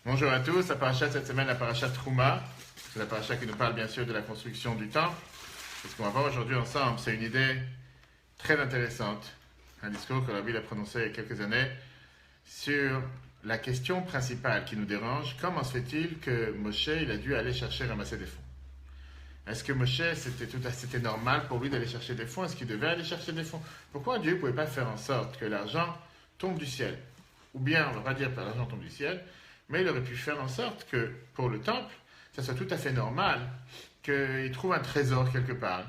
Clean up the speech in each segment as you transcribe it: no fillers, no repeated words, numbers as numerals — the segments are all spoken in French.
Bonjour à tous, la paracha cette semaine, la paracha Trouma. C'est la paracha qui nous parle bien sûr de la construction du temple. C'est ce qu'on va voir aujourd'hui ensemble. C'est une idée très intéressante. Un discours que la Bible a prononcé il y a quelques années sur la question principale qui nous dérange. Comment se fait-il que Moshe il a dû aller chercher ramasser des fonds? Est-ce que Moshe c'était normal pour lui d'aller chercher des fonds? Est-ce qu'il devait aller chercher des fonds? Pourquoi Dieu ne pouvait pas faire en sorte que l'argent tombe du ciel? Ou bien, on va pas dire que l'argent tombe du ciel, mais il aurait pu faire en sorte que, pour le temple, ça soit tout à fait normal qu'il trouve un trésor quelque part,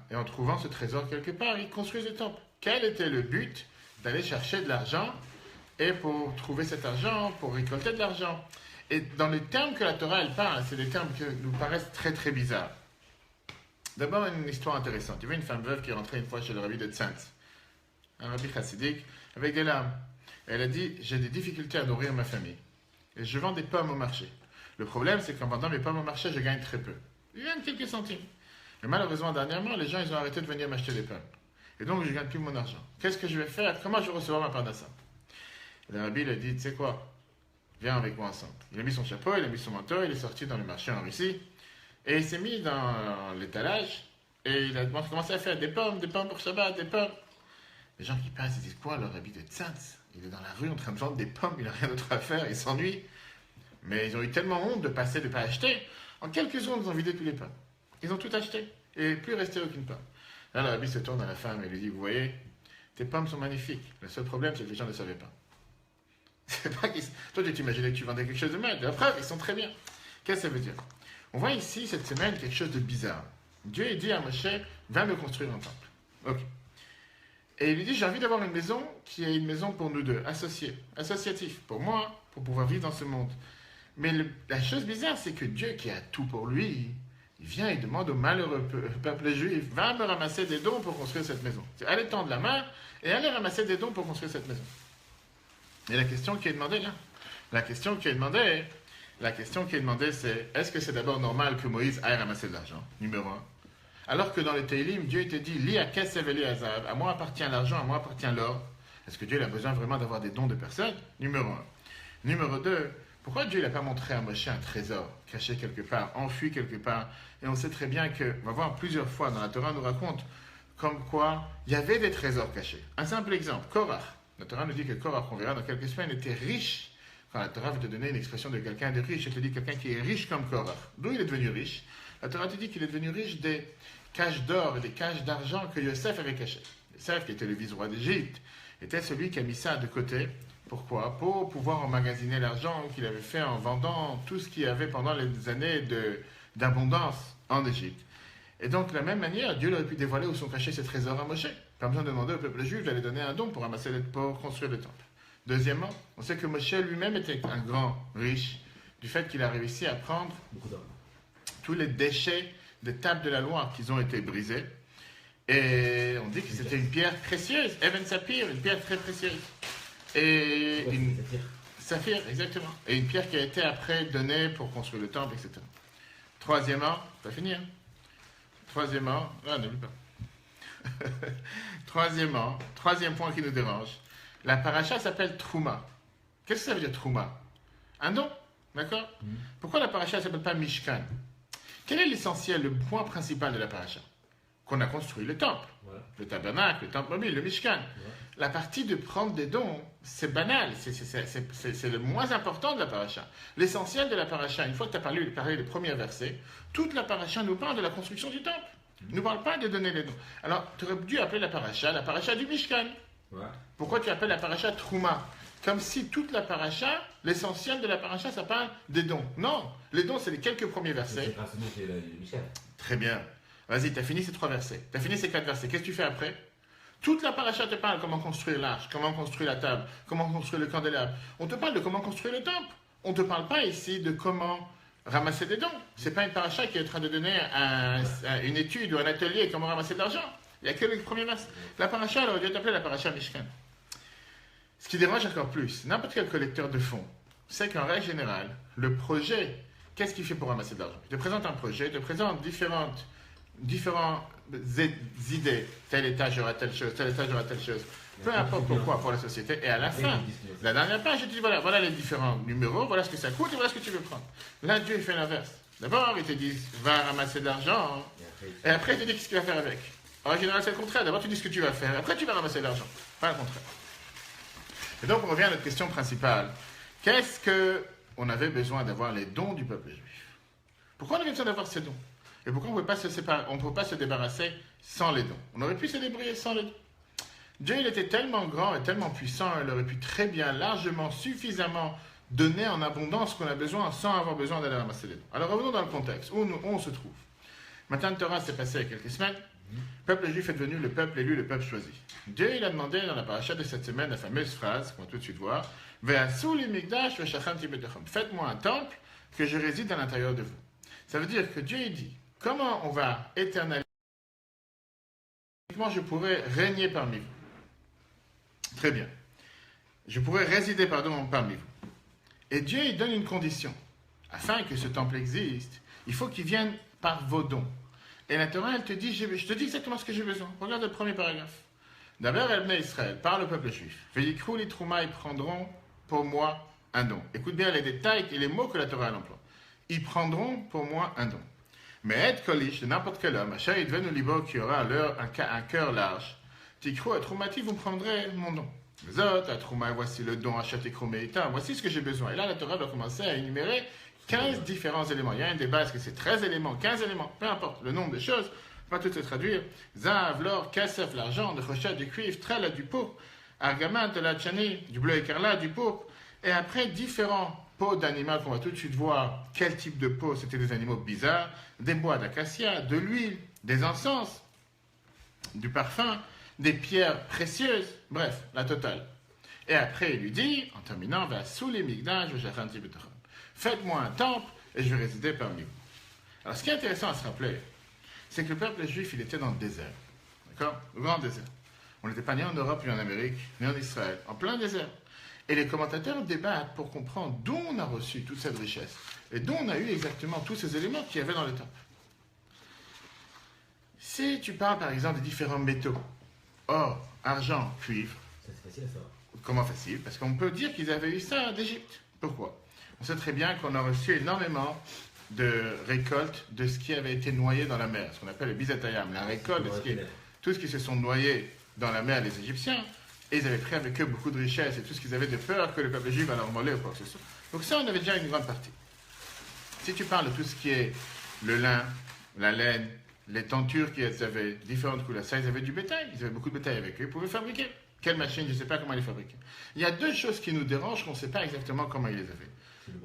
et en trouvant ce trésor quelque part, il construise le temple. Quel était le but d'aller chercher de l'argent, et pour trouver cet argent, pour récolter de l'argent? Et dans les termes que la Torah, elle parle, c'est des termes qui nous paraissent très très bizarres. D'abord, une histoire intéressante. Il y avait une femme veuve qui est rentrée une fois chez le rabbi de Tzantz, un rabbi chassidique, avec des larmes. Elle a dit, j'ai des difficultés à nourrir ma famille. Et je vends des pommes au marché. Le problème, c'est qu'en vendant mes pommes au marché, je gagne très peu. Je gagne quelques centimes. Mais malheureusement, dernièrement, les gens, ils ont arrêté de venir m'acheter des pommes. Et donc, je ne gagne plus mon argent. Qu'est-ce que je vais faire? Comment je vais recevoir ma part d'assain? Le rabbi, il a dit, tu sais quoi? Viens avec moi ensemble. Il a mis son chapeau, il a mis son manteau, il est sorti dans le marché en Russie. Et il s'est mis dans l'étalage. Et il a commencé à faire des pommes pour Shabbat, des pommes. Les gens qui passent, ils disent quoi? Le rabbi de Tzantz, il est dans la rue en train de vendre des pommes, il n'a rien d'autre à faire, il s'ennuie. Mais ils ont eu tellement honte de passer, de ne pas acheter. En quelques secondes, ils ont vidé tous les pommes. Ils ont tout acheté. Et plus resté aucune pomme. Là, le rabbi se tourne à la femme et lui dit, vous voyez, tes pommes sont magnifiques. Le seul problème, c'est que les gens ne savaient pas. C'est pas qu'ils... Toi, tu t'imaginais que tu vendais quelque chose de mal. La preuve, ils sont très bien. Qu'est-ce que ça veut dire? On voit ici, cette semaine, quelque chose de bizarre. Dieu dit à Moshe, viens me construire un temple. Ok. Et il lui dit, j'ai envie d'avoir une maison qui est une maison pour nous deux, associatif, pour moi, pour pouvoir vivre dans ce monde. Mais la chose bizarre, c'est que Dieu, qui a tout pour lui, il vient et demande au malheureux peuple juif, va me ramasser des dons pour construire cette maison. Allez tendre la main et allez ramasser des dons pour construire cette maison. Et la question qui est demandée là, la question qui est demandée, c'est, est-ce que c'est d'abord normal que Moïse aille ramasser de l'argent? Numéro 1. Alors que dans les Teilim, Dieu te dit, li à kesef et li à zahav, à moi appartient l'argent, à moi appartient l'or. Est-ce que Dieu a besoin vraiment d'avoir des dons de personnes? Numéro 1. Numéro 2, pourquoi Dieu n'a pas montré à Moshe un trésor caché quelque part, enfui quelque part? Et on sait très bien que, on va voir plusieurs fois dans la Torah, on nous raconte comme quoi il y avait des trésors cachés. Un simple exemple, Korach. La Torah nous dit que Korach, on verra dans quelques semaines, était riche. Quand la Torah veut te donner une expression de quelqu'un de riche, elle te dit quelqu'un qui est riche comme Korach. D'où il est devenu riche? La Torah te dit qu'il est devenu riche des caches d'or et des caches d'argent que Yosef avait cachées. Yosef, qui était le vice-roi d'Égypte, était celui qui a mis ça de côté. Pourquoi? Pour pouvoir emmagasiner l'argent qu'il avait fait en vendant tout ce qu'il y avait pendant les années d'abondance en Égypte. Et donc, de la même manière, Dieu aurait pu dévoiler où sont cachés ses trésors à Moshe. Pas besoin de demander au peuple juif d'aller donner un don pour construire le temple. Deuxièmement, on sait que Moshe lui-même était un grand riche du fait qu'il a réussi à prendre tous les déchets des tables de la loi qui ont été brisées. Et on dit que c'était une pierre précieuse, Even Saphir, une pierre très précieuse. Et une saphir, exactement. Et une pierre qui a été après donnée pour construire le temple, etc. Troisièmement, pas fini, hein? N'oublie pas. Troisième point qui nous dérange. La paracha s'appelle Trouma. Qu'est-ce que ça veut dire Trouma? Un don, d'accord? Pourquoi la paracha ne s'appelle pas Mishkan? Quel est l'essentiel, le point principal de la paracha? Qu'on a construit le temple, le tabernacle, le temple mobile, le Mishkan. La partie de prendre des dons, c'est banal, c'est le moins important de la paracha. L'essentiel de la paracha, une fois que tu as parlé des premiers versets, toute la paracha nous parle de la construction du temple. Ne nous parle pas de donner les dons. Alors, tu aurais dû appeler la paracha du Mishkan. Pourquoi tu appelles la paracha Trouma? Comme si toute la paracha, l'essentiel de la paracha, ça parle des dons. Non, les dons, c'est les quelques premiers versets. Très bien. Vas-y, tu as fini ces 3 versets. Tu as fini ces 4 versets. Qu'est-ce que tu fais après? Toute la paracha te parle comment construire l'arche, comment construire la table, comment construire le candélabre. On te parle de comment construire le temple. On ne te parle pas ici de comment ramasser des dons. Ce n'est pas une paracha qui est en train de donner une étude ou un atelier comment ramasser de l'argent. Il n'y a que les premiers versets. La paracha, elle aurait dû t'appeler la paracha Mishkan. Ce qui dérange encore plus, n'importe quel collecteur de fonds sait qu'en règle générale, le projet, qu'est-ce qu'il fait pour ramasser de l'argent? Il te présente un projet, il te présente différentes idées. Tel étage aura telle chose, tel étage aura telle chose. peu importe pourquoi, pour la société. Et à la fin, la dernière page, je te dis voilà les différents numéros, voilà ce que ça coûte et voilà ce que tu veux prendre. Là, Dieu fait l'inverse. D'abord, il te dit va ramasser de l'argent et après, il te dit qu'est-ce qu'il va faire avec. En général, c'est le contraire. D'abord, tu dis ce que tu vas faire, après, tu vas ramasser de l'argent. Pas le contraire. Et donc, on revient à notre question principale. Qu'est-ce qu'on avait besoin d'avoir les dons du peuple juif? Pourquoi on avait besoin d'avoir ces dons? Et pourquoi on ne peut pas se débarrasser sans les dons? On aurait pu se débrouiller sans les dons. Dieu, il était tellement grand et tellement puissant, il aurait pu très bien, largement, suffisamment donner en abondance ce qu'on a besoin sans avoir besoin d'aller ramasser les dons. Alors revenons dans le contexte, où on se trouve. Matan Torah s'est passé il y a quelques semaines. Le peuple juif est devenu le peuple élu, le peuple choisi. Dieu, il a demandé dans la paracha de cette semaine la fameuse phrase qu'on va tout de suite voir. Faites-moi un temple que je réside à l'intérieur de vous. Ça veut dire que Dieu, il dit, comment on va éternellement, je pourrais régner parmi vous. Très bien. Je pourrais résider, parmi vous. Et Dieu, il donne une condition. Afin que ce temple existe, il faut qu'il vienne par vos dons. Et la Torah, elle te dit, je te dis exactement ce que j'ai besoin. Regarde le premier paragraphe. D'abord, elle venait Israël, par le peuple juif. Veyikrou les trouma, ils prendront pour moi un don. Écoute bien les détails et les mots que la Torah emploie. Ils prendront pour moi un don. Mais être kolish de n'importe quel homme, achat il devait nous libo qui aura un cœur large. Tikrou et troumati, vous prendrez mon don. Les autres, à trouma, voici le don, achat tikrou meita, voici ce que j'ai besoin. Et là, la Torah va commencer à énumérer 15 différents éléments. Il y a un débat, est-ce que c'est 13 éléments, 15 éléments, peu importe le nombre de choses, on va tout se traduire. Zav, l'or, kassef, l'argent, de rochet, du cuivre, trela, du pourpre, argaman, de la tchani, du bleu écarlate, du pourpre, et après différents peaux d'animaux qu'on va tout de suite voir quel type de peau, c'était des animaux bizarres, des bois d'acacia, de l'huile, des encens, du parfum, des pierres précieuses, bref, la totale. Et après, il lui dit, en terminant, va sous les migdash, faites-moi un temple et je vais résider parmi vous. Alors, ce qui est intéressant à se rappeler, c'est que le peuple juif, il était dans le désert. D'accord? Le grand désert. On n'était pas ni en Europe, ni en Amérique, ni en Israël. En plein désert. Et les commentateurs débattent pour comprendre d'où on a reçu toute cette richesse. Et d'où on a eu exactement tous ces éléments qu'il y avait dans le temple. Si tu parles, par exemple, des différents métaux, or, argent, cuivre. C'est facile à savoir. Comment facile? Parce qu'on peut dire qu'ils avaient eu ça d'Égypte. Pourquoi? On sait très bien qu'on a reçu énormément de récoltes de ce qui avait été noyé dans la mer, ce qu'on appelle le bizatayam, la récolte de tout ce qui se sont noyés dans la mer, les Égyptiens, et ils avaient pris avec eux beaucoup de richesses et tout ce qu'ils avaient de peur que le peuple juif va leur voler ou quoi que ce soit. Donc ça, on avait déjà une grande partie. Si tu parles de tout ce qui est le lin, la laine, les tentures qu'ils avaient, différentes couleurs, ça, ils avaient du bétail, ils avaient beaucoup de bétail avec eux, ils pouvaient fabriquer. Quelle machine, je ne sais pas comment ils les fabriquaient. Il y a deux choses qui nous dérangent, qu'on ne sait pas exactement comment ils les avaient.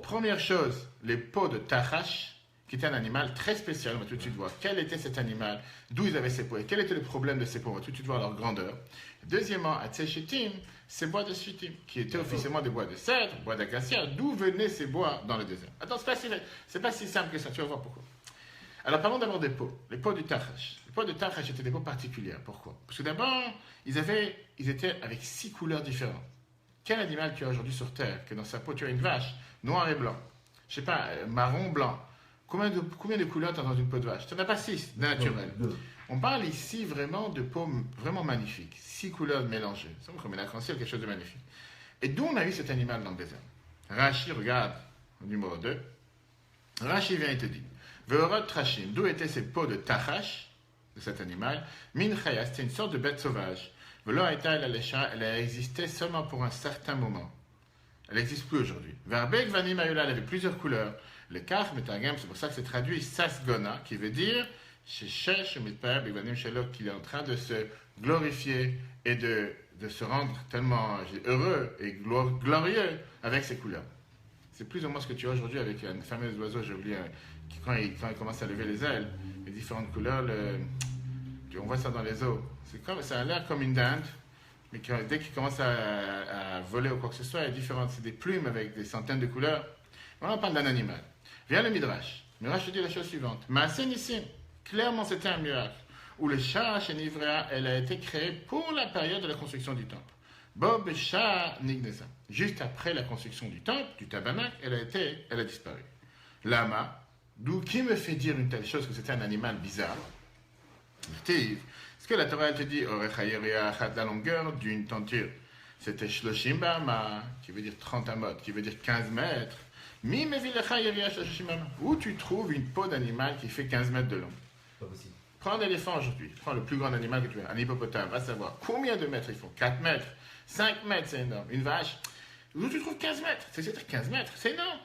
Première chose, les peaux de Tachash, qui était un animal très spécial, on va tout de suite voir quel était cet animal, d'où ils avaient ces peaux, et quel était le problème de ces peaux, on va tout de suite voir leur grandeur. Deuxièmement, à Tsechitim, ces bois de Shittim, qui étaient officiellement des bois de cèdre, bois d'acacia, d'où venaient ces bois dans le désert. Attends, c'est pas si simple que ça, tu vas voir pourquoi. Alors parlons d'abord des peaux, les peaux du Tachash. Les peaux de Tachash étaient des peaux particulières, pourquoi? Parce que d'abord, ils étaient avec 6 couleurs différentes. Quel animal tu as aujourd'hui sur Terre, que dans sa peau tu as une vache, noir et blanc, je sais pas, marron, blanc. Combien de couleurs tu as dans une peau de vache? Tu n'en as pas 6, naturel. On parle ici vraiment de peau vraiment magnifique. 6 couleurs mélangées. C'est comme un arc-en-ciel, quelque chose de magnifique. Et d'où on a eu cet animal dans le désert? Rashi, regarde, numéro 2. Rashi vient et te dit, Ve'orot Trashim, d'où étaient ces peaux de Tachash, de cet animal? Min Chaya, c'était une sorte de bête sauvage. Ve'lo Haïta elle a existé seulement pour un certain moment. Elle n'existe plus aujourd'hui. Verbek Vanim Ayula, elle avait plusieurs couleurs. Le Kach Metagam, c'est pour ça que c'est traduit Sasgona, qui veut dire Shechesh Mitpar Vanim Shelok, qu'il est en train de se glorifier et de se rendre tellement heureux et glorieux avec ses couleurs. C'est plus ou moins ce que tu as aujourd'hui avec un fameux oiseau, j'ai oublié, quand il commence à lever les ailes, les différentes couleurs, on voit ça dans les eaux. Ça a l'air comme une dinde. Mais dès qu'il commence à voler ou quoi que ce soit, il y a différentes, c'est des plumes avec des centaines de couleurs. Voilà, on parle d'un animal. Vient le Midrash. Le Midrash te dit la chose suivante. Maaseh Nissim, clairement c'était un miracle, où le Shah Shenivrea, elle a été créée pour la période de la construction du temple. Bob Shah Nignesa. Juste après la construction du temple, du tabernacle, elle a disparu. Lama, d'où qui me fait dire une telle chose que c'était un animal bizarre? Ce que la Torah elle te dit, la longueur d'une tenture, c'était Shloshim Bama, qui veut dire 30 amot, qui veut dire 15 mètres. Où tu trouves une peau d'animal qui fait 15 mètres de long? Pas possible. Prends un éléphant aujourd'hui, prends le plus grand animal que tu as, un hippopotame, va savoir combien de mètres ils font. 4 mètres, 5 mètres, c'est énorme. Une vache, où tu trouves 15 mètres? C'est-à-dire 15 mètres, c'est énorme.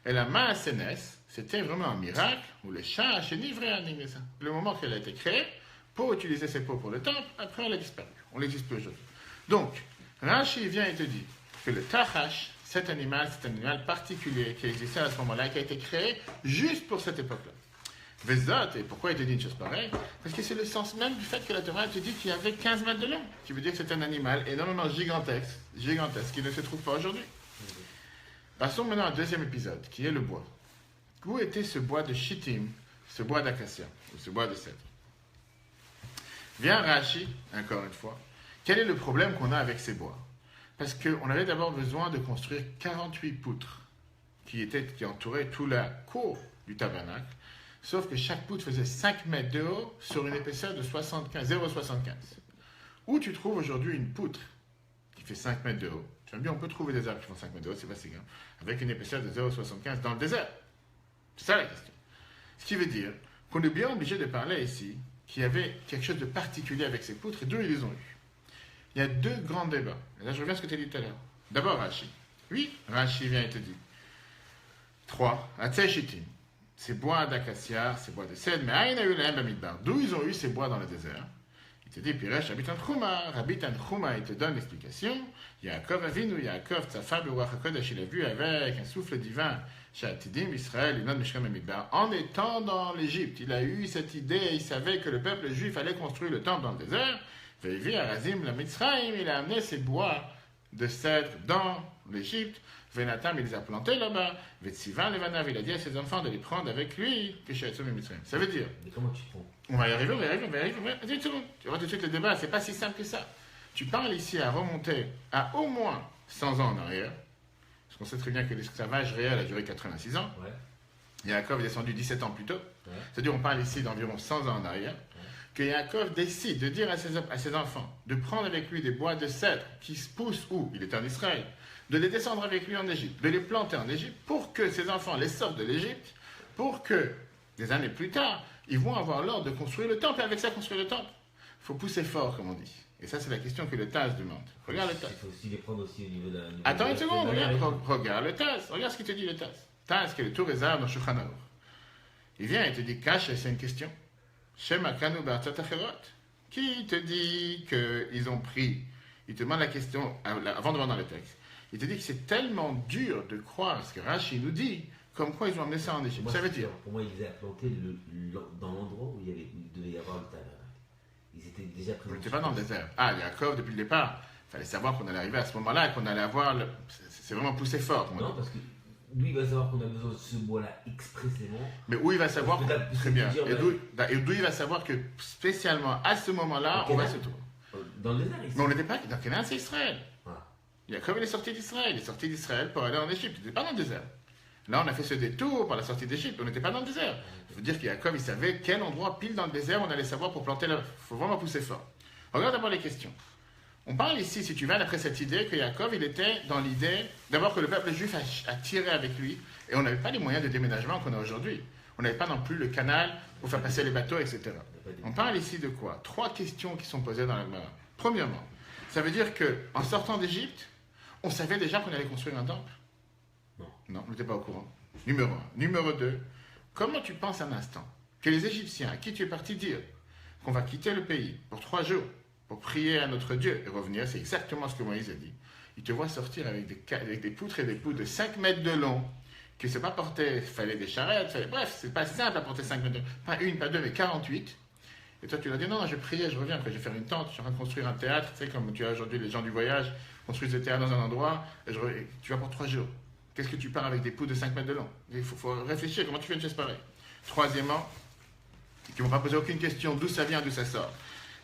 Et la main à Sénès, c'était vraiment un miracle où le chat a livré à ça. Le moment qu'elle a été créée, pour utiliser ses peaux pour le temple, après elle a disparu. On n'existe plus aujourd'hui. Donc, Rashi vient et te dit que le Tachash, cet animal, c'est un animal particulier qui existait à ce moment-là, qui a été créé juste pour cette époque-là. Vezot, et pourquoi il te dit une chose pareille? Parce que c'est le sens même du fait que la Torah te dit qu'il y avait 15 mètres de long, qui veut dire que c'est un animal énormément gigantesque, qui ne se trouve pas aujourd'hui. Passons maintenant au deuxième épisode, qui est le bois. Où était ce bois de Shittim, ce bois d'acacia, ou ce bois de cèdre? Vient Rashi, encore une fois. Quel est le problème qu'on a avec ces bois? Parce qu'on avait d'abord besoin de construire 48 poutres qui entouraient toute la cour du tabernacle, sauf que chaque poutre faisait 5 mètres de haut sur une épaisseur de 0,75. Où tu trouves aujourd'hui une poutre qui fait 5 mètres de haut? Tu vois bien, on peut trouver des arbres qui font 5 mètres de haut, c'est facile, hein, avec une épaisseur de 0,75 dans le désert. C'est ça la question. Ce qui veut dire qu'on est bien obligé de parler ici qu'il y avait quelque chose de particulier avec ces poutres et d'où ils les ont eu. Il y a deux grands débats. Et là, je reviens à ce que tu as dit tout à l'heure. D'abord, Rashi. Oui, Rashi vient et te dit. 3. Atzeshitim. Ces bois d'acacia, ces bois de cèdre, mais Aïna Yulahem Bamidbar. D'où ils ont eu ces bois dans le désert? Il te dit, Piresh, Rabbi Tanchuma. Rabbi Tanchuma, il te donne l'explication. Yaakov Avinu, Yaakov Tzafar Beruach HaKodesh, il a vu avec un souffle divin. Shatidim Israël, Inon Mishkan Bamidbar. En étant dans l'Égypte, il a eu cette idée, il savait que le peuple juif allait construire le temple dans le désert. Ve'evi Arazim la Mitzrayim, il a amené ces bois de cèdre dans l'Égypte. Venatam, il les a plantés là-bas. Vetsivan Levanav, il a dit à ses enfants de les prendre avec lui. Ça veut dire. Mais comment tu prends? On va y arriver, on va y arriver. Attends une seconde. Tu vois tout de suite le débat, c'est pas si simple que ça. Tu parles ici à remonter à au moins 100 ans en arrière. Parce qu'on sait très bien que l'esclavage réel a duré 86 ans. Ouais. Yaakov est descendu 17 ans plus tôt. Ouais. C'est-à-dire on parle ici d'environ 100 ans en arrière. Que Yaakov décide de dire à ses enfants de prendre avec lui des bois de cèdre qui se poussent où? Il était en Israël. De les descendre avec lui en Égypte, de les planter en Égypte pour que ses enfants les sortent de l'Égypte, pour que, des années plus tard, ils vont avoir l'ordre de construire le temple et avec ça construire le temple. Il faut pousser fort, comme on dit. Et ça, c'est la question que le Taz demande. Regarde le Taz. Il faut aussi les prendre aussi au niveau de la... Attends une seconde, regarde le Taz. Regarde ce qu'il te dit le Taz. Taz, qui est le Tourézard dans Shulchan Aruch. Il vient et te dit, cache, c'est une question. Shema Kanu Ba'atzat Acherot. Qui te dit qu'ils ont pris? Il te demande la question, avant de voir dans le texte. Il te dit que c'est tellement dur de croire ce que Rashi nous dit, comme quoi ils ont amené ça en Égypte. Ça veut dire. Pour moi, ils les ont plantés dans l'endroit où il devait y avoir le tabernacle. Ils étaient déjà présents. On n'était pas dans le désert. Ah, Yaakov, depuis le départ, il fallait savoir qu'on allait arriver à ce moment-là et qu'on allait avoir. C'est vraiment poussé fort. Non, parce que lui, il va savoir qu'on a besoin de ce bois-là expressément. Mais où il va savoir. Très bien. Et d'où il va savoir que spécialement à ce moment-là, on va se trouver. Dans le désert, ici. Mais on n'était pas. Dans Canaan, c'est Israël. Ah. Yaakov, il est sorti d'Israël. Il est sorti d'Israël pour aller en Égypte. Il n'était pas dans le désert. Là, on a fait ce détour par la sortie d'Égypte. On n'était pas dans le désert. Il faut dire que Yaakov, il savait quel endroit pile dans le désert on allait savoir pour planter. Il faut vraiment pousser fort. Regarde d'abord les questions. On parle ici, si tu vas d'après cette idée, que Yaakov, il était dans l'idée d'abord que le peuple juif a tiré avec lui et on n'avait pas les moyens de déménagement qu'on a aujourd'hui. On n'avait pas non plus le canal pour faire passer les bateaux, etc. On parle ici de quoi? 3 questions qui sont posées dans la Gemara. Premièrement, ça veut dire qu'en sortant d'Égypte, on savait déjà qu'on allait construire un temple? Non, on n'était pas au courant. Numéro 1. Numéro 2, comment tu penses un instant que les Égyptiens à qui tu es parti dire qu'on va quitter le pays pour 3 jours pour prier à notre Dieu et revenir, c'est exactement ce que Moïse a dit. Il te voit sortir avec des poutres et des poutres de 5 mètres de long, que c'est pas porté, il fallait des charrettes, bref, c'est pas simple à porter 5 mètres de long, pas une, pas deux, mais 48. Et toi, tu leur dis, non, je vais prier, je reviens, après je vais faire une tente, je suis en train de construire un théâtre, tu sais, comme tu as aujourd'hui les gens du voyage, construisent des théâtres dans un endroit, et tu vas pour 3 jours. Qu'est-ce que tu pars avec des poutres de 5 mètres de long? Il faut réfléchir, comment tu fais une chose pareille? Troisièmement, qui ne vont pas poser aucune question, d'où ça vient, d'où ça sort.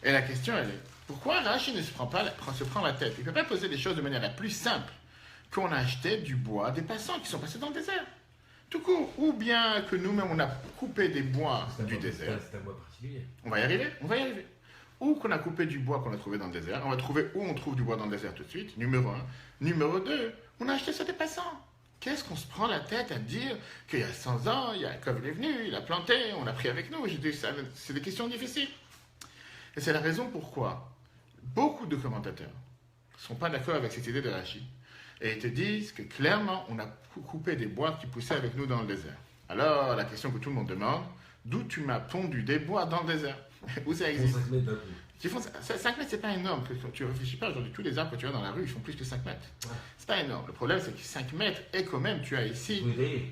Et la question, elle est, pourquoi Rashi ne se prend la tête? Il ne peut pas poser les choses de manière la plus simple qu'on a acheté du bois des passants qui sont passés dans le désert. Tout court. Ou bien que nous-mêmes, on a coupé des bois du désert. C'est un bois particulier. On va y arriver. ou qu'on a coupé du bois qu'on a trouvé dans le désert. On va trouver où on trouve du bois dans le désert tout de suite, numéro 1. Numéro 2, on a acheté ça des passants. Qu'est-ce qu'on se prend la tête à dire qu'il y a 100 ans, Yaakov il est venu, il a planté, on l'a pris avec nous. C'est des questions difficiles. Et c'est la raison pourquoi beaucoup de commentateurs ne sont pas d'accord avec cette idée de Rashi. Et ils te disent que clairement, on a coupé des bois qui poussaient avec nous dans le désert. Alors, la question que tout le monde demande, d'où tu m'as pondu des bois dans le désert? Où ça existe? 5 mètres d'un coup. 5 mètres, c'est pas énorme. Tu ne réfléchis pas aujourd'hui. Tous les arbres que tu as dans la rue, ils font plus que 5 mètres. Ouais. C'est pas énorme. Le problème, c'est que 5 mètres, et quand même, tu as ici, Oui,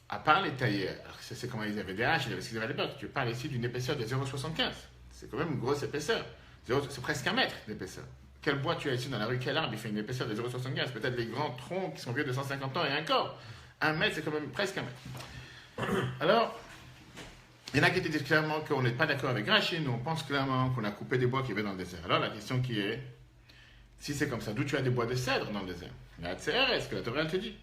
à part les taillés, alors c'est comment ils avaient des haches, ils avaient ce qu'ils avaient à l'époque. Tu parles ici d'une épaisseur de 0,75. C'est quand même une grosse épaisseur. C'est presque 1 mètre d'épaisseur. Quel bois tu as ici dans la rue? Quel arbre il fait une épaisseur de 0,75? Peut-être les grands troncs qui sont vieux de 150 ans et encore. 1 mètre, c'est quand même presque 1 mètre. Alors, il y en a qui te disent clairement qu'on n'est pas d'accord avec Rashi. Nous, on pense clairement qu'on a coupé des bois qui avaient dans le désert. Alors, la question qui est, si c'est comme ça, d'où tu as des bois de cèdre dans le désert? La CRS, que la Torah te dit.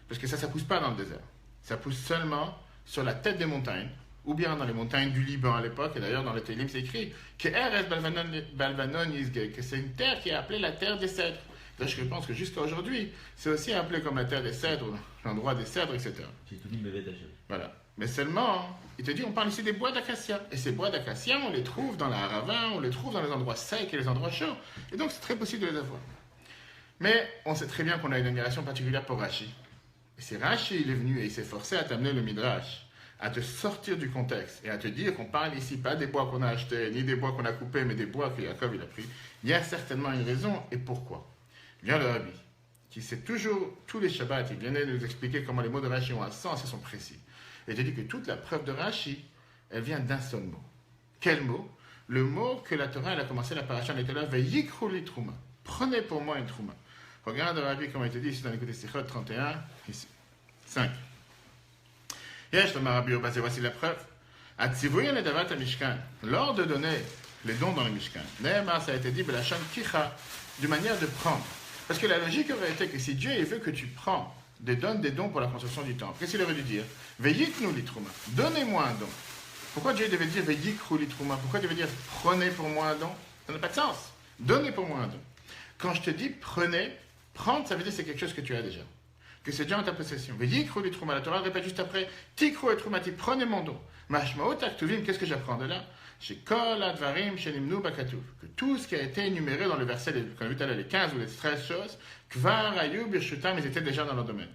Parce que ça ne pousse pas dans le désert. Ça pousse seulement sur la tête des montagnes, ou bien dans les montagnes du Liban à l'époque, et d'ailleurs dans le Télim c'est écrit que RS Balvanon Yisge, que c'est une terre qui est appelée la terre des cèdres. Là, je pense que jusqu'à aujourd'hui, c'est aussi appelé comme la terre des cèdres, l'endroit des cèdres, etc. J'ai tout dit, mais Hachem. Voilà. Mais seulement, il te dit, on parle ici des bois d'acacia. Et ces bois d'acacia, on les trouve dans la Harava, on les trouve dans les endroits secs et les endroits chauds. Et donc, c'est très possible de les avoir. Mais on sait très bien qu'on a une admiration particulière pour Rashi. Et c'est Rashi, il est venu et il s'est forcé à t'amener le Midrash, à te sortir du contexte et à te dire qu'on parle ici pas des bois qu'on a achetés, ni des bois qu'on a coupés, mais des bois que Yaakov il a pris. Il y a certainement une raison et pourquoi. Vient le Rabbi, qui sait toujours, tous les Shabbats, il vient de nous expliquer comment les mots de Rashi ont un sens et sont précis. Et il te dit que toute la preuve de Rashi, elle vient d'un seul mot. Quel mot? Le mot que la Torah, elle a commencé la paracha, elle était là, Vayikru li trouma. Prenez pour moi une trouma. Regarde le Rabbi, comment il te dit ici dans l'écoute des Sichot 31, ici. 5. Yesh, le Rabbi Obazé, voici la preuve. Atzivuyen le davat à Mishkan. Lors de donner les dons dans le Mishkan, Nehemar, ça a été dit, Belachon Kicha, d'une manière de prendre. Parce que la logique aurait été que si Dieu il veut que tu prends, donne des dons pour la construction du temple, qu'est-ce qu'il aurait dû dire? Veyiknu litrouma. Donnez-moi un don. Pourquoi Dieu devait dire Veyikru litrouma? Pourquoi il devait dire prenez pour moi un don? Ça n'a pas de sens. Donnez pour moi un don. Quand je te dis prenez, prendre, ça veut dire que c'est quelque chose que tu as déjà. Que c'est déjà en ta possession. Veyikru litrouma. La Torah répète juste après Tikru et troumati. Prenez mon don. Mashmaot aktuvim. Qu'est-ce que j'apprends de là? Chez Kol Advarim Shenimnu Bakatuv. Que tout ce qui a été énuméré dans le verset, qu'on a vu tout à l'heure, les 15 ou les 13 choses, Kvar Ayub Birshutam, ils étaient déjà dans leur domaine.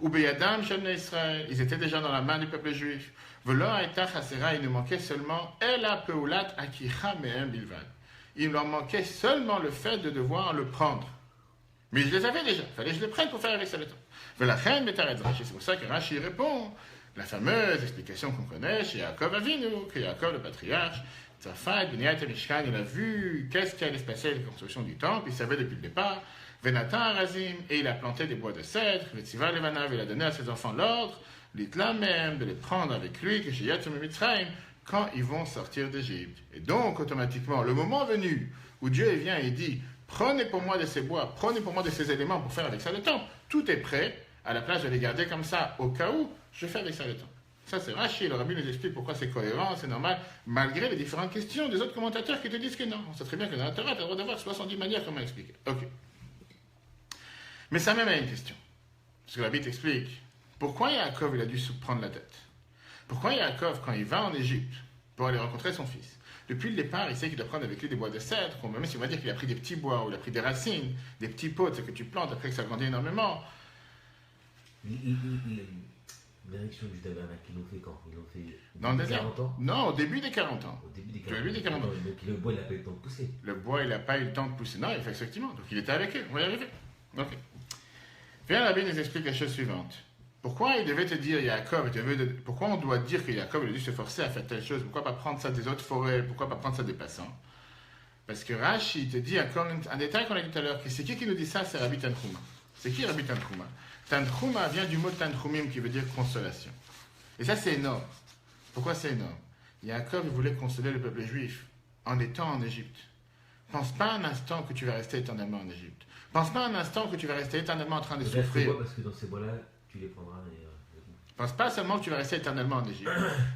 Ou Beyadam Shem Israël, ils étaient déjà dans la main du peuple juif. Velo Aïta Chasera, il nous manquait seulement Ela Peulat Akicha Mehem Bilvad. Il leur manquait seulement le fait de devoir le prendre. Mais je les avais déjà, il fallait que je les prenne pour faire avec ça le temps. Velachen Betaretz Rashi, c'est pour ça que Rashi répond. La fameuse explication qu'on connaît chez Yaakov Avinu, que Yaakov, le patriarche, Tzafat, Beniat et Mishkan, il a vu qu'est-ce qui allait se passer avec la construction du temple, il savait depuis le départ, Venatan Arazim, et il a planté des bois de cèdre, Vetziva Levanav, il a donné à ses enfants l'ordre, l'Itla même, de les prendre avec lui, que chez Yatsum Mitzrayim, quand ils vont sortir d'Égypte. Et donc, automatiquement, le moment venu où Dieu vient et dit, prenez pour moi de ces bois, prenez pour moi de ces éléments pour faire avec ça le temple, tout est prêt, à la place de les garder comme ça, au cas où, je fais avec ça le temps. Ça, c'est Rashi. Le Rabbi nous explique pourquoi c'est cohérent, c'est normal, malgré les différentes questions des autres commentateurs qui te disent que non. On sait très bien que dans la Torah, tu as le droit d'avoir 70 manières comment expliquer. Ok. Mais ça même a une question. Parce que le Rabbi t'explique pourquoi Yaakov, il a dû se prendre la tête. Pourquoi Yaakov, quand il va en Égypte pour aller rencontrer son fils, depuis le départ, il sait qu'il doit prendre avec lui des bois de cèdre, même si on va dire qu'il a pris des petits bois, ou il a pris des racines, des petits pots, c'est que tu plantes après que ça grandit énormément. L'érection du tabernacle, ils l'ont fait quand? Ils l'ont fait dans le désert? 40 ans? Non, au début des 40 ans. Au début des 40 ans. Donc le bois, il n'a pas eu le temps de pousser. Le bois, il n'a pas eu le temps de pousser. Non, effectivement. Donc il était avec eux. On va y arriver. Ok. Viens, la Bible nous explique la chose suivante. Pourquoi il devait te dire, Yaakov, pourquoi on doit dire que Yaakov il a dû se forcer à faire telle chose? Pourquoi pas prendre ça des autres forêts? Pourquoi pas prendre ça des passants? Parce que Rashi te dit encore un détail qu'on a dit tout à l'heure, que c'est qui nous dit ça? C'est Rabbi Tanchuma. C'est qui Rabbi Tanchuma? Tanchuma vient du mot Tanchumim qui veut dire consolation. Et ça, c'est énorme. Pourquoi c'est énorme? Yaakov voulait consoler le peuple juif en étant en Égypte. Pense pas un instant que tu vas rester éternellement en Égypte. Pense pas un instant que tu vas rester éternellement en train de souffrir. Parce que dans ces bois-là, tu les prendras. pense pas seulement que tu vas rester éternellement en Égypte.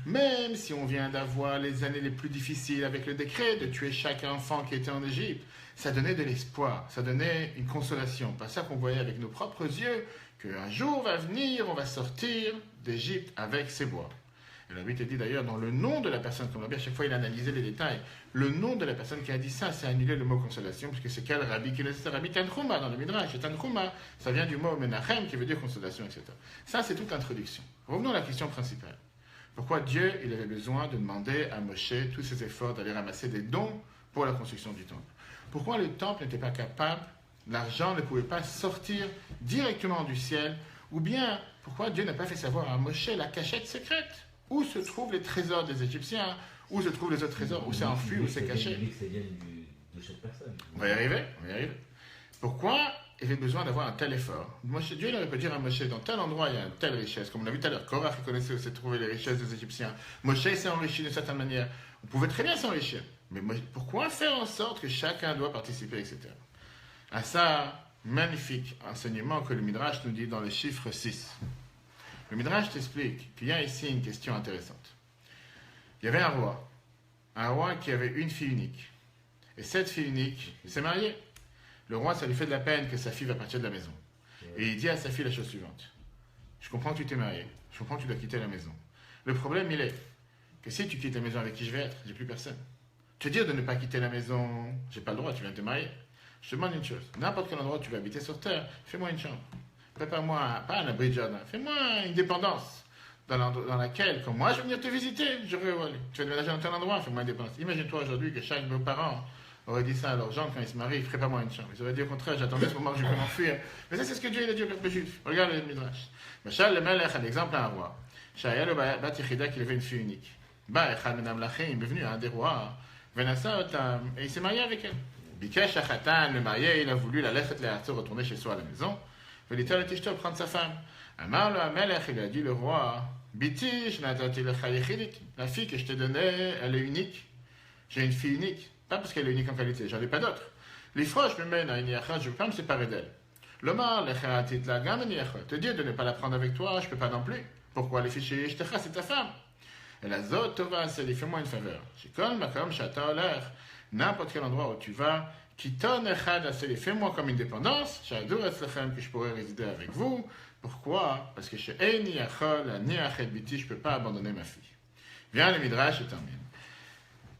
Même si on vient d'avoir les années les plus difficiles avec le décret de tuer chaque enfant qui était en Égypte, ça donnait de l'espoir, ça donnait une consolation. Pas ça qu'on voyait avec nos propres yeux, qu'un jour va venir, on va sortir d'Égypte avec ses bois. Et la Bible te dit d'ailleurs dans le nom de la personne, comme Rabbi, à chaque fois il analysait les détails, le nom de la personne qui a dit ça, c'est annulé le mot consolation, puisque c'est quel Rabbi qui le dit? C'est Rabbi Tanchuma dans le Midrash. Et Tanchuma, ça vient du mot Menachem qui veut dire consolation, etc. Ça, c'est toute l'introduction. Revenons à la question principale. Pourquoi Dieu il avait besoin de demander à Moshe tous ses efforts d'aller ramasser des dons pour la construction du temple? Pourquoi le temple n'était pas capable, l'argent ne pouvait pas sortir directement du ciel? Ou bien, pourquoi Dieu n'a pas fait savoir à Moshe la cachette secrète? Où se trouvent les trésors des Égyptiens? Où se trouvent les autres trésors? Où c'est enfui? Où c'est caché? De chaque personne. On va y arriver. Pourquoi il avait besoin d'avoir un tel effort? Dieu il aurait pu dire à Moshe, dans tel endroit il y a une telle richesse, comme on l'a vu tout à l'heure, Korach connaissait où s'est trouvé les richesses des Égyptiens. Moshe s'est enrichi d'une certaine manière. On pouvait très bien s'enrichir. Mais pourquoi faire en sorte que chacun doit participer, etc. À ça, magnifique enseignement que le Midrash nous dit dans le chiffre 6. Le Midrash t'explique qu'il y a ici une question intéressante. Il y avait un roi qui avait une fille unique. Et cette fille unique s'est mariée. Le roi, ça lui fait de la peine que sa fille va partir de la maison. Et il dit à sa fille la chose suivante. Je comprends que tu t'es marié. Je comprends que tu dois quitter la maison. Le problème, il est que si tu quittes la maison, avec qui je vais être? J'ai plus personne. Te dire de ne pas quitter la maison, j'ai pas le droit, tu viens de te marier. Je te demande une chose. N'importe quel endroit où tu vas habiter sur terre, fais-moi une chambre. Prépare-moi, pas un abri de jardin, fais-moi une dépendance dans laquelle, quand moi je vais venir te visiter, j'aurais où aller. Tu vas déménager dans tel endroit, fais-moi une dépendance. Imagine-toi aujourd'hui que chaque de nos parents aurait dit ça à leurs gens quand ils se marient, prépare-moi une chambre. Ils auraient dit au contraire, j'attendais ce moment que je peux m'enfuir. Mais ça, c'est ce que Dieu il a dit au peuple juif. Regarde le Midrash. Machal le Melech, un exemple à un roi. Shaya le Bat Yechida, qu'il avait une fille unique. Ba Echad Madame Lachim, il est venu à un des rois, Venasa Otam, et il s'est marié avec elle. Bikesh Achatan, le marié, il a voulu la lechet le retourner chez soi à la maison. Velitel Tishto prendre sa femme. Amar le Melech, il a dit le roi, Biti, je n'attendais le Chayechidik. La fille que je t'ai donnée, elle est unique. J'ai une fille unique. Pas parce qu'elle est unique en qualité, j'en ai pas d'autres. Les fois, je me mène à une yachad, je ne peux pas me séparer d'elle. L'omar, l'echeratit la gamme, te dire de ne pas la prendre avec toi, je ne peux pas non plus. Pourquoi les fichiers, c'est ta femme. Et la zot, tova, c'est fais-moi une faveur. Shikol, makom, chata, l'air. N'importe quel endroit où tu vas, qui ton echad, fais-moi comme une dépendance, j'adore lechem que je pourrais résider avec vous. Pourquoi? Parce que chez Eini Yachol, ni Achet Biti, je ne peux pas abandonner ma fille. Viens le Midrash et termine.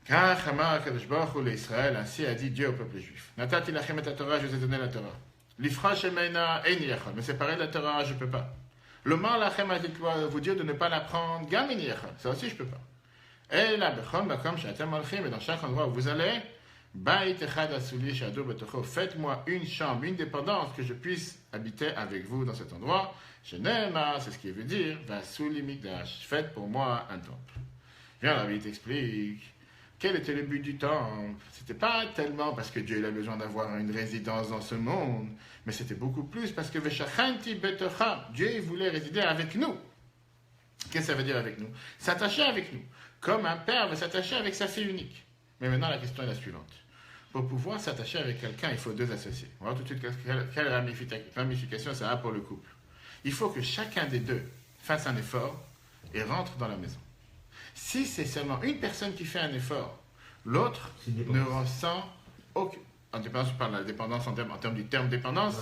Car Hamar Kadosh Baruch Hu l'Israël, ainsi a dit Dieu au peuple juif. Natati lachem et la Torah, je vous ai donné la Torah. L'Ifra Shemeina Eini Yachol, me séparer de la Torah, je ne peux pas. L'Omar lachem a dit vous dire de ne pas la prendre, Gam Eini Yachol, ça aussi je ne peux pas. Et là, Bechon Bakom Shatem Malchim, et dans chaque endroit où vous allez, Bait Echad Asuli Shadou Betocho, faites-moi une chambre, une dépendance que je puisse habiter avec vous dans cet endroit. Shenema, c'est ce qui veut dire, Vasuli Mikdash, faites pour moi un temple. Viens, la Bible t'explique. Quel était le but du temple? C'était pas tellement parce que Dieu il a besoin d'avoir une résidence dans ce monde, mais c'était beaucoup plus parce que Veshachanti Betocha, Dieu il voulait résider avec nous. Qu'est-ce que ça veut dire avec nous? S'attacher avec nous, comme un père veut s'attacher avec sa fille unique. Mais maintenant la question est la suivante. Pour pouvoir s'attacher avec quelqu'un, il faut deux associés. On va voir tout de suite quelle ramification ça a pour le couple. Il faut que chacun des deux fasse un effort et rentre dans la maison. Si c'est seulement une personne qui fait un effort, l'autre ne ressent aucun... En dépendance, je parle de la dépendance en termes du terme dépendance.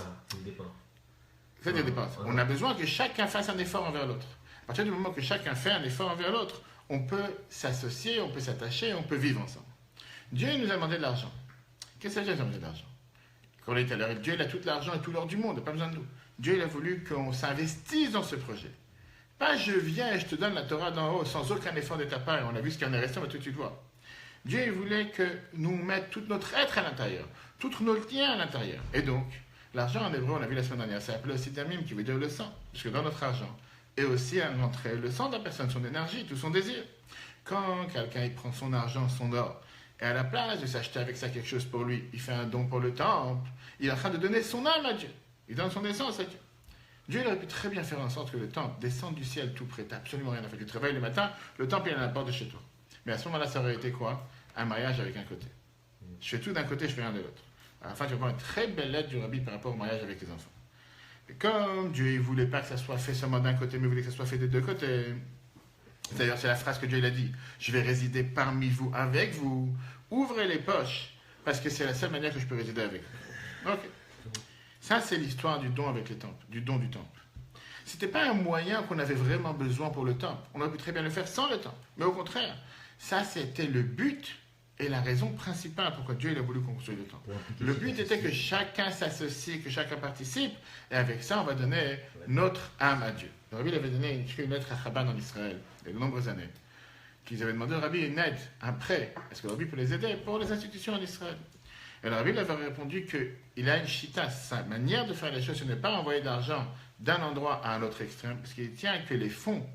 C'est des dépendances. On a besoin que chacun fasse un effort envers l'autre. À partir du moment que chacun fait un effort envers l'autre, on peut s'associer, on peut s'attacher, on peut vivre ensemble. Dieu nous a demandé de l'argent. Qu'est-ce que Dieu nous a demandé de l'argent? Quand on est à l'heure, Dieu il a tout l'argent et tout l'or du monde, il n'a pas besoin de nous. Dieu il a voulu qu'on s'investisse dans ce projet. Pas je viens et je te donne la Torah d'en haut sans aucun effort de ta part. Et on a vu ce qu'il en est resté, on va tout de suite voir. Dieu il voulait que nous mettions tout notre être à l'intérieur, tous nos liens à l'intérieur. Et donc, l'argent en hébreu, on l'a vu la semaine dernière, c'est appelé aussi damim, qui veut dire le sang. Parce que dans notre argent, et aussi à rentrer le sang de la personne, son énergie, tout son désir. Quand quelqu'un il prend son argent, son or, et à la place de s'acheter avec ça quelque chose pour lui, il fait un don pour le temple, il est en train de donner son âme à Dieu. Il donne son essence à Dieu. Dieu il aurait pu très bien faire en sorte que le temple descende du ciel tout près. T'as absolument rien à faire. Tu te réveilles le matin, le temple est à la porte de chez toi. Mais à ce moment-là, ça aurait été quoi? Un mariage avec un côté. Je fais tout d'un côté, je fais rien de l'autre. À la fin, tu vas voir une très belle lettre du rabbi par rapport au mariage avec les enfants. Et comme Dieu ne voulait pas que ça soit fait seulement d'un côté, mais il voulait que ça soit fait des deux côtés. D'ailleurs, c'est la phrase que Dieu il a dit. Je vais résider parmi vous, avec vous. Ouvrez les poches, parce que c'est la seule manière que je peux résider avec vous. Ok. Ça, c'est l'histoire du don avec les temples, du don du temple. Ce n'était pas un moyen qu'on avait vraiment besoin pour le temple. On aurait pu très bien le faire sans le temple. Mais au contraire, ça, c'était le but et la raison principale pourquoi Dieu il a voulu construire le temple. Le but était que chacun s'associe, que chacun participe, et avec ça, on va donner notre âme à Dieu. Le Rabbi avait donné une lettre à Chaban en Israël, il y a de nombreuses années, qu'ils avaient demandé au Rabbi une aide, un prêt. Est-ce que le Rabbi peut les aider pour les institutions en Israël? Et le Rabbi avait répondu qu'il a une chita, sa manière de faire les choses, ce n'est pas envoyer d'argent d'un endroit à un autre extrême, parce qu'il tient que les fonds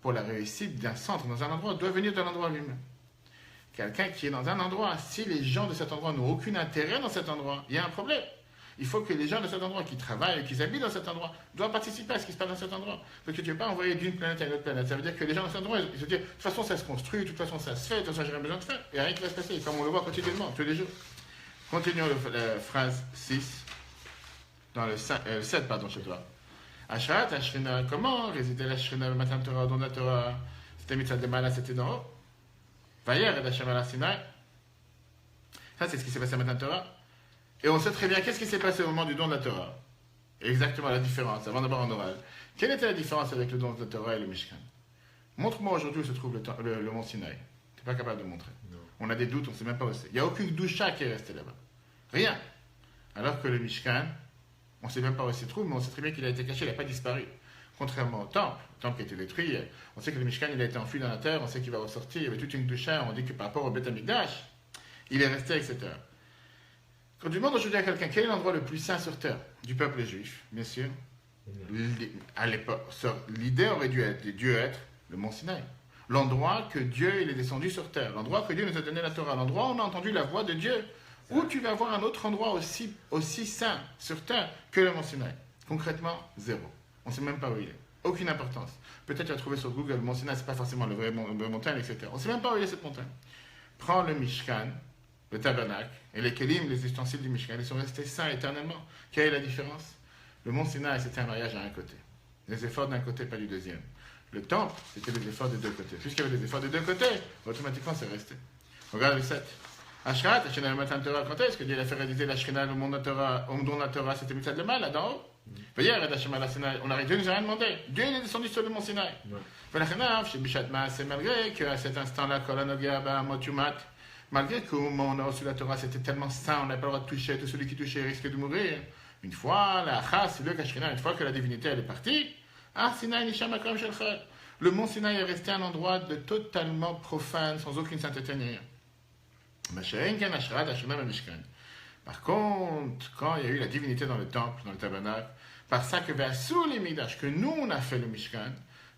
pour la réussite d'un centre dans un endroit doivent venir de l'endroit lui-même. Quelqu'un qui est dans un endroit, si les gens de cet endroit n'ont aucun intérêt dans cet endroit, il y a un problème. Il faut que les gens de cet endroit qui travaillent, qui habitent dans cet endroit, doivent participer à ce qui se passe dans cet endroit. Parce que tu ne peux pas envoyer d'une planète à une autre planète. Ça veut dire que les gens de cet endroit, ils se disent, de toute façon ça se construit, de toute façon ça se fait, de toute façon j'ai rien besoin de faire. Il n'y a rien qui va se passer, comme on le voit quotidiennement, tous les jours. Continuons la phrase 6, dans le 7, pardon, chez toi. Ashrat, Ashrina, comment résider l'Ashrina, le matin de Torah, au don de la Torah? C'était mitzvah de Mala, c'était d'en haut. Vayer et Hashem ala Sinai. Ça, c'est ce qui s'est passé au matin de Torah. Et on sait très bien qu'est-ce qui s'est passé au moment du don de la Torah. Exactement la différence, avant d'abord en oral. Quelle était la différence avec le don de la Torah et le Mishkan? Montre-moi aujourd'hui où se trouve le mont Sinaï. Tu n'es pas capable de montrer. Non. On a des doutes, on ne sait même pas où c'est. Il n'y a aucune doucha qui est restée là-bas. Rien. Alors que le Mishkan, on ne sait même pas où il se trouve, mais on sait très bien qu'il a été caché, il n'a pas disparu. Contrairement au temple qui a été détruit, on sait que le Mishkan il a été enfui dans la terre, on sait qu'il va ressortir, il y avait toute une doucha, on dit que par rapport au Beth Amikdash, il est resté, etc. Quand tu demandes aujourd'hui à quelqu'un quel est l'endroit le plus saint sur terre du peuple juif, bien sûr, à l'époque, l'idée aurait dû être le mont Sinaï. L'endroit que Dieu il est descendu sur terre, l'endroit que Dieu nous a donné la Torah, l'endroit où on a entendu la voix de Dieu. Où tu vas voir un autre endroit aussi saint sur terre que le mont Sinaï? Concrètement, zéro. On ne sait même pas où il est. Aucune importance. Peut-être tu vas trouver sur Google, le mont Sinaï, ce n'est pas forcément le vrai montagne, etc. On ne sait même pas où il est cette montagne. Prends le Mishkan, le tabernacle, et les kelim, les ustensiles du Mishkan, ils sont restés saints éternellement. Quelle est la différence? Le mont Sinaï, c'était un mariage à un côté. Les efforts d'un côté, pas du deuxième. Le temple, c'était les efforts des deux côtés. Puisqu'il y avait des efforts des deux côtés, automatiquement, c'est resté. Regarde le 7. Ashrat, Hashem le matin de Torah, quand est-ce que Dieu a fait réaliser la Shekhinah au monde de Torah, au don de la Torah, c'était mitzvah de mal, là d'en haut? Voyez, on a Dieu nous a rien demandé. Dieu est descendu sur le mont Sinaï. C'est malgré qu'à cet instant-là, malgré que au moment où on a reçu la Torah, c'était tellement saint, on n'a pas le droit de toucher, tout celui qui touchait risque de mourir. Une fois, la Achas, le Kashkina, une fois que la divinité elle est partie, le mont Sinaï est resté un endroit de totalement profane, sans aucune sainteté ni rien. Par contre, quand il y a eu la divinité dans le temple, dans le tabernacle, par ça que que nous on a fait le Mishkan,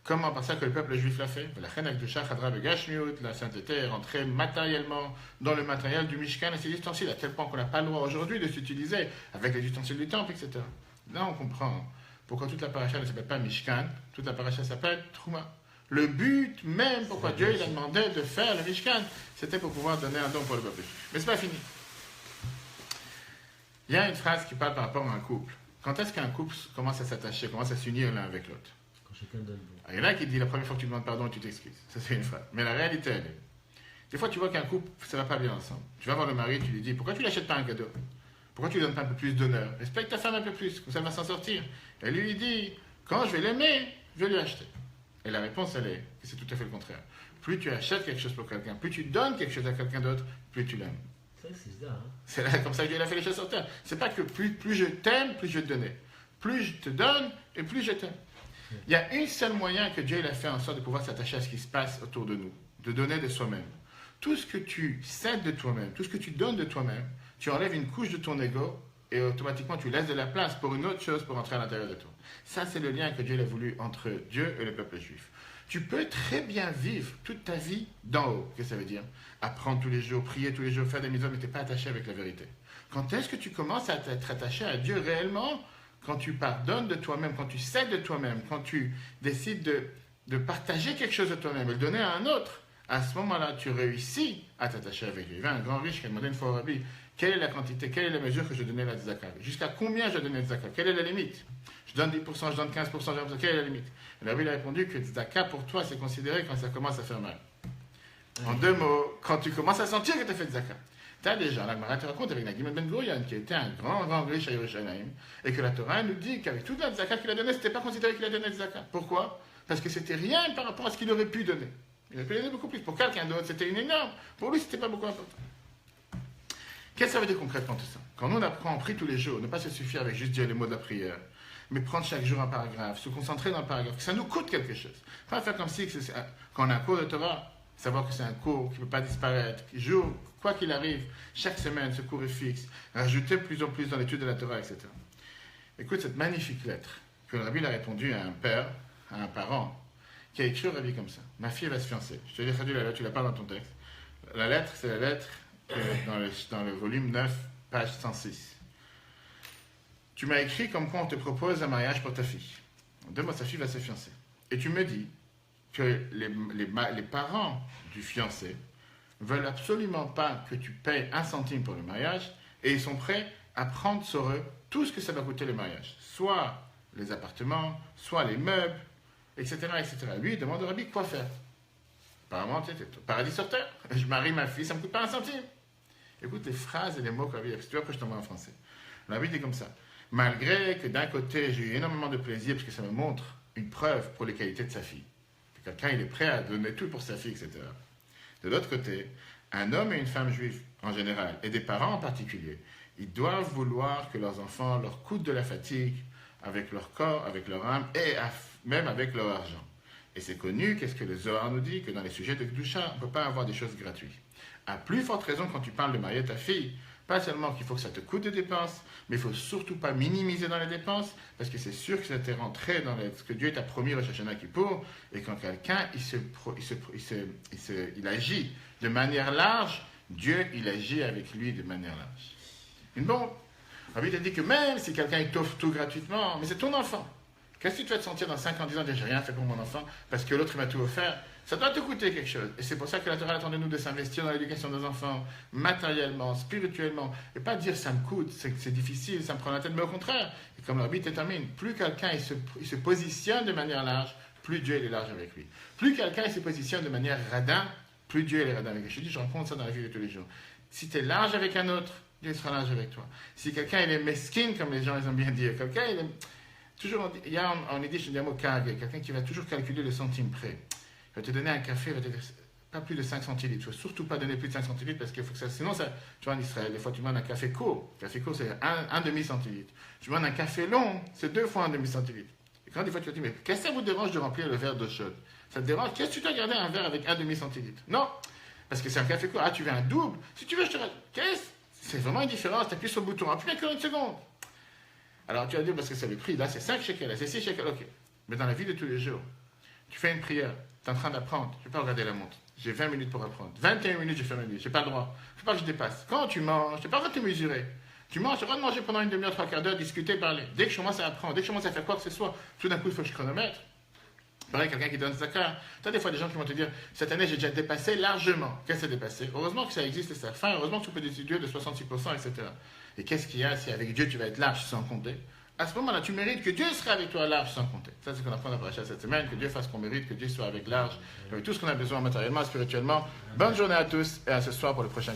comment par ça que le peuple juif l'a fait? La sainteté est rentrée matériellement dans le matériel du Mishkan et ses ustensiles, à tel point qu'on n'a pas le droit aujourd'hui de s'utiliser avec les ustensiles du temple, etc. Là on comprend pourquoi toute la paracha ne s'appelle pas Mishkan, toute la paracha s'appelle Trouma. Le but même pourquoi Dieu il a demandé de faire le Mishkan, c'était pour pouvoir donner un don pour le peuple juif. Mais ce n'est pas fini. Il y a une phrase qui parle par rapport à un couple. Quand est-ce qu'un couple commence à s'attacher, commence à s'unir l'un avec l'autre? Quand chacun donne. Il y en a qui disent la première fois que tu demandes pardon, tu t'excuses. Ça, c'est une phrase. Mais la réalité, elle est. Des fois, tu vois qu'un couple, ça ne va pas bien ensemble. Tu vas voir le mari, tu lui dis pourquoi tu ne lui achètes pas un cadeau? Pourquoi tu ne lui donnes pas un peu plus d'honneur? Respecte ta femme un peu plus, comme ça elle va s'en sortir. Et lui dit quand je vais l'aimer, je vais lui acheter. Et la réponse, elle est que c'est tout à fait le contraire. Plus tu achètes quelque chose pour quelqu'un, plus tu donnes quelque chose à quelqu'un d'autre, plus tu l'aimes. C'est ça, hein? C'est là, comme ça que Dieu a fait les choses sur terre. C'est pas que plus je t'aime, plus je vais te donner. Plus je te donne et plus je t'aime. Il y a un seul moyen que Dieu a fait en sorte de pouvoir s'attacher à ce qui se passe autour de nous, de donner de soi-même. Tout ce que tu cèdes de toi-même, tout ce que tu donnes de toi-même, tu enlèves une couche de ton ego et automatiquement tu laisses de la place pour une autre chose pour entrer à l'intérieur de toi. Ça, c'est le lien que Dieu a voulu entre Dieu et le peuple juif. Tu peux très bien vivre toute ta vie d'en haut. Qu'est-ce que ça veut dire? Apprendre tous les jours, prier tous les jours, faire des mitzvot, mais tu n'es pas attaché avec la vérité. Quand est-ce que tu commences à être attaché à Dieu réellement? Quand tu pardonnes de toi-même, quand tu cèdes de toi-même, quand tu décides de partager quelque chose de toi-même et le donner à un autre, à ce moment-là, tu réussis à t'attacher avec lui. Il y avait un grand riche qui a demandé une fois au rabbi, Quelle est la quantité, quelle est la mesure que je donnais la tzedaka? Jusqu'à combien je donnais la tzedaka? Quelle est la limite? Je donne 10%, je donne 15%, je donne 15%, quelle est la limite? Et la Bible a répondu que tzedaka pour toi, c'est considéré quand ça commence à faire mal. En deux mots, quand tu commences à sentir que tu as fait tzedaka. Tu as déjà, la Gemara te raconte avec Nagim Ben Gurion, qui était un grand riche à Yerushalayim, et que la Torah nous dit qu'avec toute la tzedaka qu'il a donnée, ce n'était pas considéré qu'il a donné tzedaka. Pourquoi? Parce que c'était rien par rapport à ce qu'il aurait pu donner. Il aurait pu donner beaucoup plus. Pour quelqu'un d'autre, c'était une énorme. Pour lui, c'était pas beaucoup important. Qu'est-ce que ça veut dire concrètement tout ça? Quand nous on apprend, on prie tous les jours, ne pas se suffire avec juste dire les mots de la prière, mais prendre chaque jour un paragraphe, se concentrer dans le paragraphe, que ça nous coûte quelque chose. Pas faire comme si, quand on a un cours de Torah, savoir que c'est un cours qui ne peut pas disparaître, jour, quoi qu'il arrive, chaque semaine, ce cours est fixe, rajouter plus en plus dans l'étude de la Torah, etc. Écoute cette magnifique lettre que le Rabbi a répondu à un père, à un parent, qui a écrit au Rabbi comme ça. Ma fille va se fiancer. Je te l'ai traduit la lettre, tu l'as pas dans ton texte. La lettre, c'est la lettre dans le volume 9, page 106. Tu m'as écrit comme quoi on te propose un mariage pour ta fille. Demain, sa fille va se fiancer. Et tu me dis que les parents du fiancé veulent absolument pas que tu payes un centime pour le mariage et ils sont prêts à prendre sur eux tout ce que ça va coûter le mariage. Soit les appartements, soit les meubles, etc. etc. Lui, il demande au Rabbi quoi faire. Apparemment, tu sais, paradis sur terre. Je marie ma fille, ça ne me coûte pas un centime. Écoute les phrases et les mots que Rabbi a. Si tu veux, après je t'envoie en français. Le Rabbi dit comme ça. Malgré que d'un côté, j'ai eu énormément de plaisir parce que ça me montre une preuve pour les qualités de sa fille. Que quelqu'un, il est prêt à donner tout pour sa fille, etc. De l'autre côté, un homme et une femme juive, en général, et des parents en particulier, ils doivent vouloir que leurs enfants leur coûtent de la fatigue avec leur corps, avec leur âme et même avec leur argent. Et c'est connu, qu'est-ce que le Zohar nous dit, que dans les sujets de Kedusha, on ne peut pas avoir des choses gratuites. À plus forte raison quand tu parles de marier ta fille, pas seulement qu'il faut que ça te coûte des dépenses, mais il ne faut surtout pas minimiser dans les dépenses, parce que c'est sûr que ça t'est rentré dans ce que Dieu t'a promis Rosh Hashanah Kippour, et quand quelqu'un il agit de manière large, Dieu il agit avec lui de manière large. Une bombe. Rabbi t'a dit que même si quelqu'un il t'offre tout gratuitement, mais c'est ton enfant. Qu'est-ce que tu vas te sentir dans 5 ans en disant j'ai rien fait pour mon enfant parce que l'autre il m'a tout offert? Ça doit te coûter quelque chose. Et c'est pour ça que la Torah attend de nous de s'investir dans l'éducation de nos enfants, matériellement, spirituellement. Et pas dire ça me coûte, c'est difficile, ça me prend la tête, mais au contraire. Et comme le Rabbi termine, plus quelqu'un il se positionne de manière large, plus Dieu il est large avec lui. Plus quelqu'un il se positionne de manière radin, plus Dieu il est radin avec lui. Je te dis, je rencontre ça dans la vie de tous les jours. Si tu es large avec un autre, Dieu sera large avec toi. Si quelqu'un il est mesquine, comme les gens ils aiment bien dire, quelqu'un il est... Toujours, il y a en yiddish un mot kage, quelqu'un qui va toujours calculer le centime près. Il va te donner un café, il va te dire pas plus de 5 centilitres. Il ne faut surtout pas donner plus de 5 centilitres parce qu'il faut que ça. Sinon, ça, tu vois, en Israël, des fois, tu demandes un café court. Café court, c'est un demi-centilitre. Tu demandes un café long, c'est 2 fois un demi-centilitre. Et quand des fois, tu te dis, mais qu'est-ce que ça vous dérange de remplir le verre d'eau chaude? Ça te dérange? Qu'est-ce que tu dois garder un verre avec un demi-centilitre? Non, parce que c'est un café court. Ah, tu veux un double? Si tu veux, je te rajoute. Qu'est-ce? C'est vraiment une différence. Tu appuies sur le bouton. Appuie encore une seconde. Alors tu vas dire, parce que c'est le prix, là c'est 5 shekels, là c'est 6 shekels, ok. Mais dans la vie de tous les jours, tu fais une prière, tu es en train d'apprendre, je ne vais pas regarder la montre, j'ai 20 minutes pour apprendre. 21 minutes, j'ai fait 20 minutes, je n'ai pas le droit, il ne faut pas que je dépasse. Quand tu manges, tu n'as pas le droit de te mesurer. Tu manges, tu as le droit de manger pendant une demi-heure, 3 quarts d'heure, discuter, parler. Dès que je commence à apprendre, dès que je commence à faire quoi que ce soit, tout d'un coup, il faut que je chronomètre. Pareil, quelqu'un qui donne zakah. Tu as des fois des gens qui vont te dire, cette année, j'ai déjà dépassé largement. Qu'est-ce que c'est dépassé? Heureusement que ça existe et ça fin, heureusement que tu peux décider de 66%, etc. Et qu'est-ce qu'il y a si avec Dieu, tu vas être large sans compter? À ce moment-là, tu mérites que Dieu sera avec toi large sans compter. Ça, c'est ce qu'on apprend dans la paracha cette semaine, que Dieu fasse qu'on mérite, que Dieu soit avec large, avec tout ce qu'on a besoin matériellement, spirituellement. Bonne journée à tous et à ce soir pour le prochain.